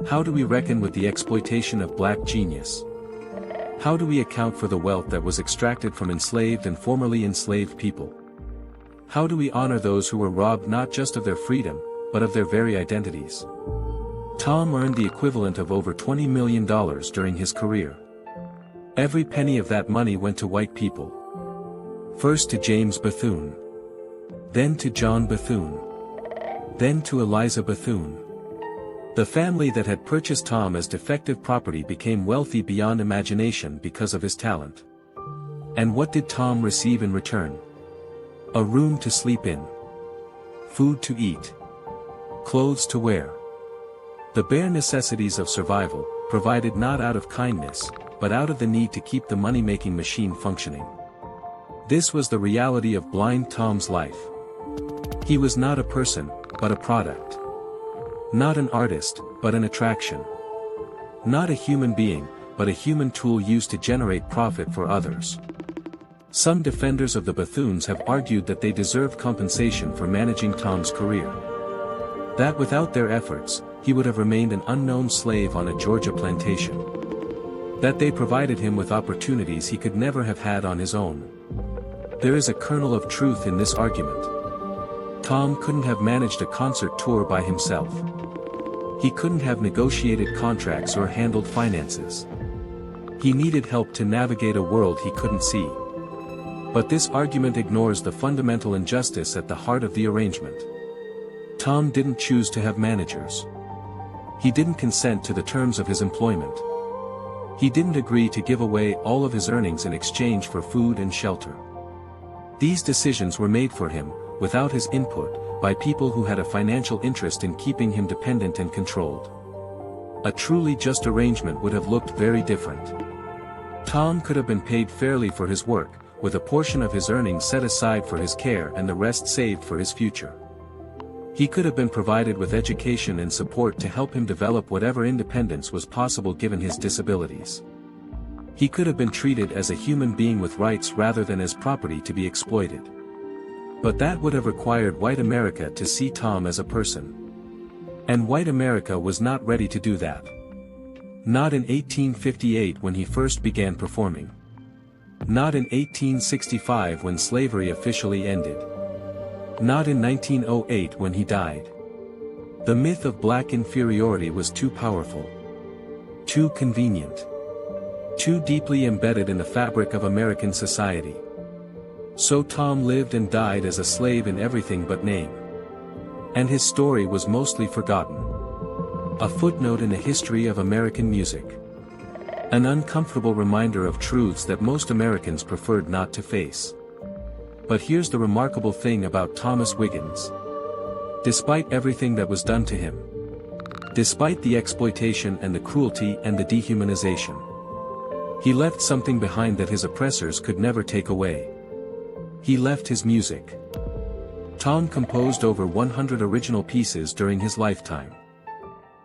How do we reckon with the exploitation of black genius? How do we account for the wealth that was extracted from enslaved and formerly enslaved people? How do we honor those who were robbed not just of their freedom, but of their very identities? Tom earned the equivalent of over $20 million during his career. Every penny of that money went to white people. First to James Bethune. Then to John Bethune. Then to Eliza Bethune. The family that had purchased Tom as defective property became wealthy beyond imagination because of his talent. And what did Tom receive in return? A room to sleep in. Food to eat. Clothes to wear. The bare necessities of survival, provided not out of kindness, but out of the need to keep the money-making machine functioning. This was the reality of blind Tom's life. He was not a person, but a product. Not an artist, but an attraction. Not a human being, but a human tool used to generate profit for others. Some defenders of the Bethunes have argued that they deserved compensation for managing Tom's career. That without their efforts, he would have remained an unknown slave on a Georgia plantation. That they provided him with opportunities he could never have had on his own. There is a kernel of truth in this argument. Tom couldn't have managed a concert tour by himself. He couldn't have negotiated contracts or handled finances. He needed help to navigate a world he couldn't see. But this argument ignores the fundamental injustice at the heart of the arrangement. Tom didn't choose to have managers. He didn't consent to the terms of his employment. He didn't agree to give away all of his earnings in exchange for food and shelter. These decisions were made for him, without his input, by people who had a financial interest in keeping him dependent and controlled. A truly just arrangement would have looked very different. Tom could have been paid fairly for his work, with a portion of his earnings set aside for his care and the rest saved for his future. He could have been provided with education and support to help him develop whatever independence was possible given his disabilities. He could have been treated as a human being with rights rather than as property to be exploited. But that would have required white America to see Tom as a person. And white America was not ready to do that. Not in 1858 when he first began performing. Not in 1865 when slavery officially ended. Not in 1908 when he died. The myth of black inferiority was too powerful. Too convenient. Too deeply embedded in the fabric of American society. So Tom lived and died as a slave in everything but name. And his story was mostly forgotten. A footnote in the history of American music. An uncomfortable reminder of truths that most Americans preferred not to face. But here's the remarkable thing about Thomas Wiggins. Despite everything that was done to him. Despite the exploitation and the cruelty and the dehumanization. He left something behind that his oppressors could never take away. He left his music. Tom composed over 100 original pieces during his lifetime.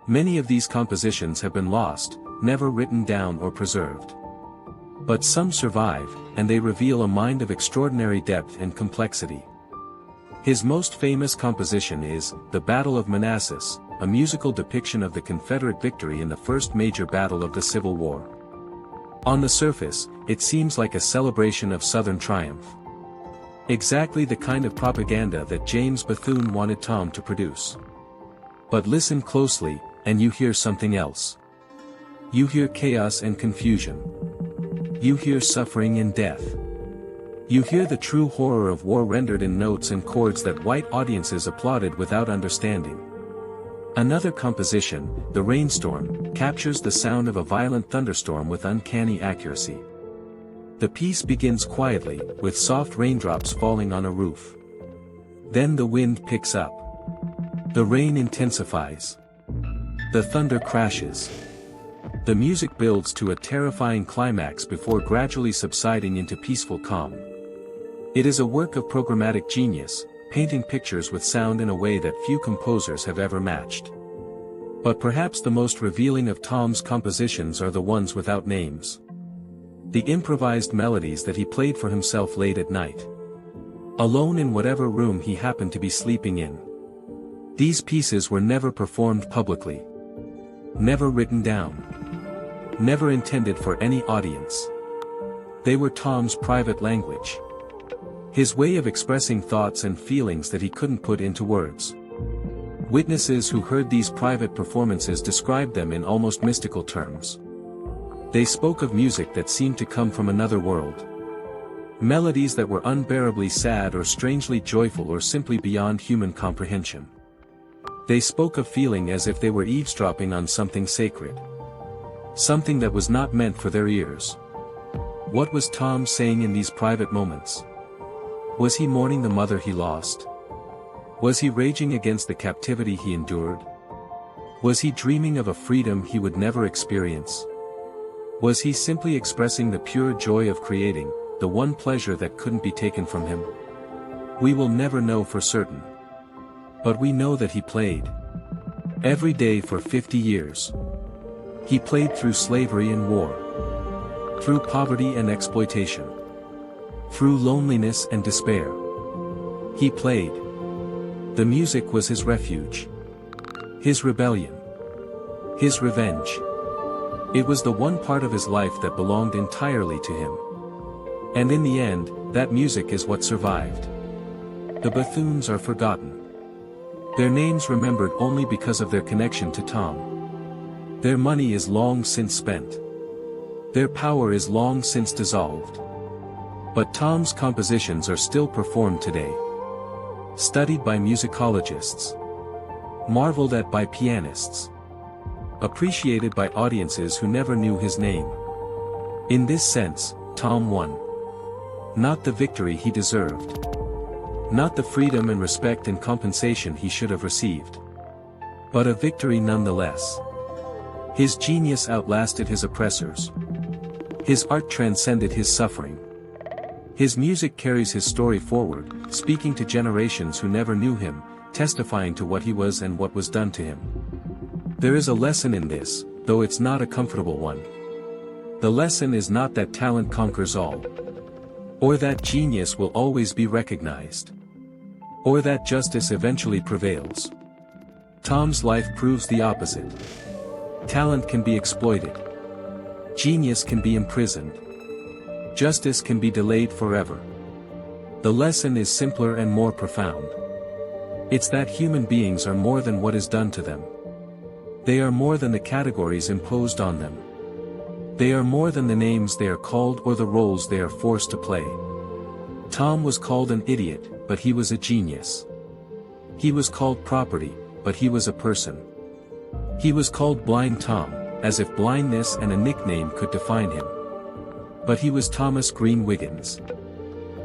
Many of these compositions have been lost, never written down or preserved. But some survive, and they reveal a mind of extraordinary depth and complexity. His most famous composition is The Battle of Manassas, a musical depiction of the Confederate victory in the first major battle of the Civil War. On the surface, it seems like a celebration of Southern triumph. Exactly the kind of propaganda that James Bethune wanted Tom to produce. But listen closely, and you hear something else. You hear chaos and confusion. You hear suffering and death. You hear the true horror of war rendered in notes and chords that white audiences applauded without understanding. Another composition, The Rainstorm, captures the sound of a violent thunderstorm with uncanny accuracy. The piece begins quietly, with soft raindrops falling on a roof. Then the wind picks up. The rain intensifies. The thunder crashes. The music builds to a terrifying climax before gradually subsiding into peaceful calm. It is a work of programmatic genius, painting pictures with sound in a way that few composers have ever matched. But perhaps the most revealing of Tom's compositions are the ones without names. The improvised melodies that he played for himself late at night. Alone in whatever room he happened to be sleeping in. These pieces were never performed publicly. Never written down. Never intended for any audience. They were Tom's private language. His way of expressing thoughts and feelings that he couldn't put into words. Witnesses who heard these private performances described them in almost mystical terms. They spoke of music that seemed to come from another world. Melodies that were unbearably sad or strangely joyful or simply beyond human comprehension. They spoke of feeling as if they were eavesdropping on something sacred. Something that was not meant for their ears. What was Tom saying in these private moments? Was he mourning the mother he lost? Was he raging against the captivity he endured? Was he dreaming of a freedom he would never experience? Was he simply expressing the pure joy of creating, the one pleasure that couldn't be taken from him? We will never know for certain. But we know that he played. Every day for 50 years. He played through slavery and war. Through poverty and exploitation. Through loneliness and despair. He played. The music was his refuge. His rebellion. His revenge. It was the one part of his life that belonged entirely to him. And in the end, that music is what survived. The Bethunes are forgotten. Their names remembered only because of their connection to Tom. Their money is long since spent. Their power is long since dissolved. But Tom's compositions are still performed today. Studied by musicologists. Marveled at by pianists. Appreciated by audiences who never knew his name. In this sense, Tom won. Not the victory he deserved. Not the freedom and respect and compensation he should have received. But a victory nonetheless. His genius outlasted his oppressors. His art transcended his suffering. His music carries his story forward, speaking to generations who never knew him, testifying to what he was and what was done to him. There is a lesson in this, though it's not a comfortable one. The lesson is not that talent conquers all. Or that genius will always be recognized. Or that justice eventually prevails. Tom's life proves the opposite. Talent can be exploited. Genius can be imprisoned. Justice can be delayed forever. The lesson is simpler and more profound. It's that human beings are more than what is done to them. They are more than the categories imposed on them. They are more than the names they are called or the roles they are forced to play. Tom was called an idiot, but he was a genius. He was called property, but he was a person. He was called Blind Tom, as if blindness and a nickname could define him. But he was Thomas Green Wiggins.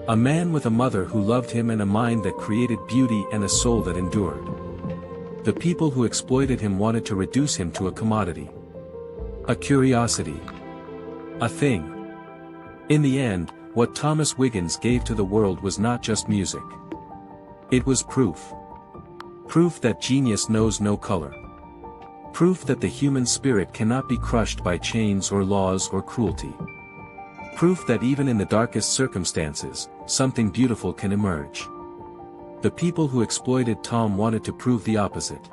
A man with a mother who loved him and a mind that created beauty and a soul that endured. The people who exploited him wanted to reduce him to a commodity. A curiosity. A thing. In the end, what Thomas Wiggins gave to the world was not just music. It was proof. Proof that genius knows no color. Proof that the human spirit cannot be crushed by chains or laws or cruelty. Proof that even in the darkest circumstances, something beautiful can emerge. The people who exploited Tom wanted to prove the opposite.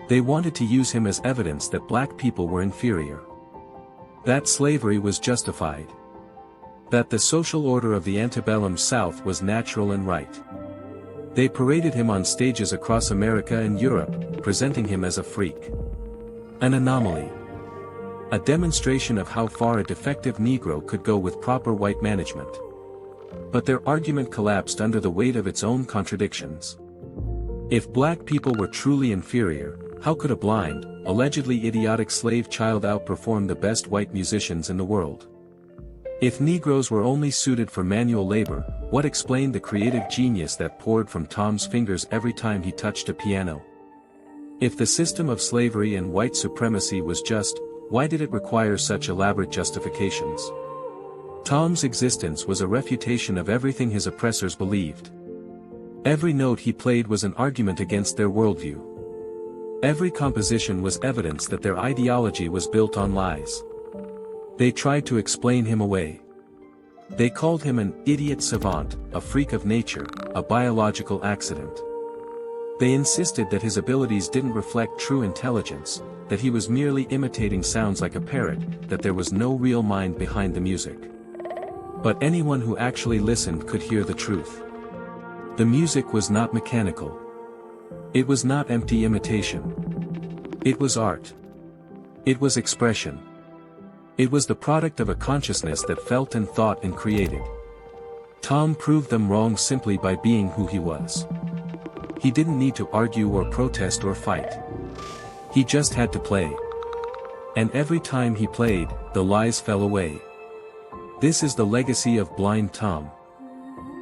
They wanted to use him as evidence that black people were inferior. That slavery was justified. That the social order of the antebellum South was natural and right. They paraded him on stages across America and Europe, presenting him as a freak. An anomaly. A demonstration of how far a defective Negro could go with proper white management. But their argument collapsed under the weight of its own contradictions. If black people were truly inferior, how could a blind, allegedly idiotic slave child outperform the best white musicians in the world? If Negroes were only suited for manual labor, what explained the creative genius that poured from Tom's fingers every time he touched a piano? If the system of slavery and white supremacy was just, why did it require such elaborate justifications? Tom's existence was a refutation of everything his oppressors believed. Every note he played was an argument against their worldview. Every composition was evidence that their ideology was built on lies. They tried to explain him away. They called him an idiot savant, a freak of nature, a biological accident. They insisted that his abilities didn't reflect true intelligence, that he was merely imitating sounds like a parrot, that there was no real mind behind the music. But anyone who actually listened could hear the truth. The music was not mechanical. It was not empty imitation. It was art. It was expression. It was the product of a consciousness that felt and thought and created. Tom proved them wrong simply by being who he was. He didn't need to argue or protest or fight. He just had to play. And every time he played, the lies fell away. This is the legacy of Blind Tom.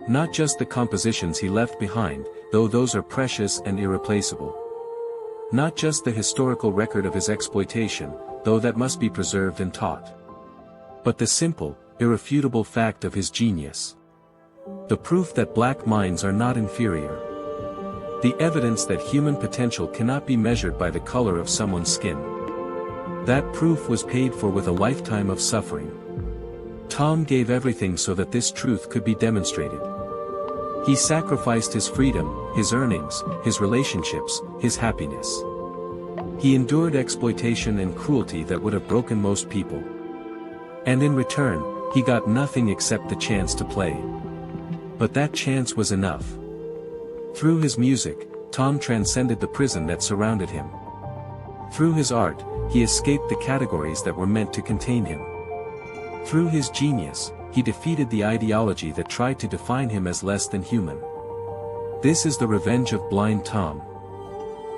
Not just the compositions he left behind, though those are precious and irreplaceable. Not just the historical record of his exploitation, though that must be preserved and taught. But the simple, irrefutable fact of his genius. The proof that black minds are not inferior. The evidence that human potential cannot be measured by the color of someone's skin. That proof was paid for with a lifetime of suffering. Tom gave everything so that this truth could be demonstrated. He sacrificed his freedom, his earnings, his relationships, his happiness. He endured exploitation and cruelty that would have broken most people. And in return, he got nothing except the chance to play. But that chance was enough. Through his music, Tom transcended the prison that surrounded him. Through his art, he escaped the categories that were meant to contain him. Through his genius, he defeated the ideology that tried to define him as less than human. This is the revenge of Blind Tom.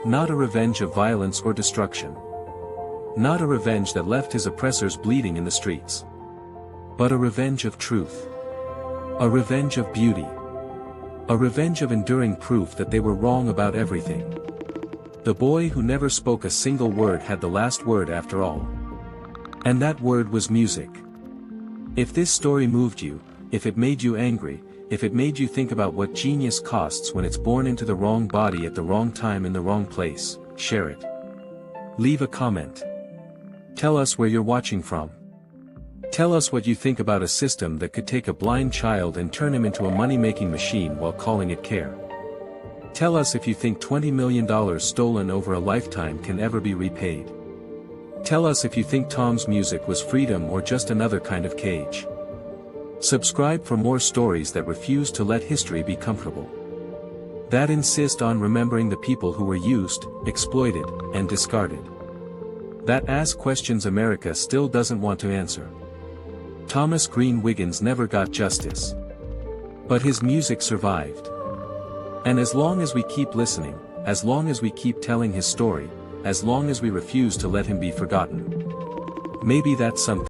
Not a revenge of violence or destruction. Not a revenge that left his oppressors bleeding in the streets. But a revenge of truth. A revenge of beauty. A revenge of enduring proof that they were wrong about everything. The boy who never spoke a single word had the last word after all. And that word was music. If this story moved you, if it made you angry, if it made you think about what genius costs when it's born into the wrong body at the wrong time in the wrong place, share it. Leave a comment. Tell us where you're watching from. Tell us what you think about a system that could take a blind child and turn him into a money-making machine while calling it care. Tell us if you think $20 million stolen over a lifetime can ever be repaid. Tell us if you think Tom's music was freedom or just another kind of cage. Subscribe for more stories that refuse to let history be comfortable. That insist on remembering the people who were used, exploited, and discarded. That ask questions America still doesn't want to answer. Thomas Green Wiggins never got justice. But his music survived. And as long as we keep listening, as long as we keep telling his story, as long as we refuse to let him be forgotten. Maybe that's something.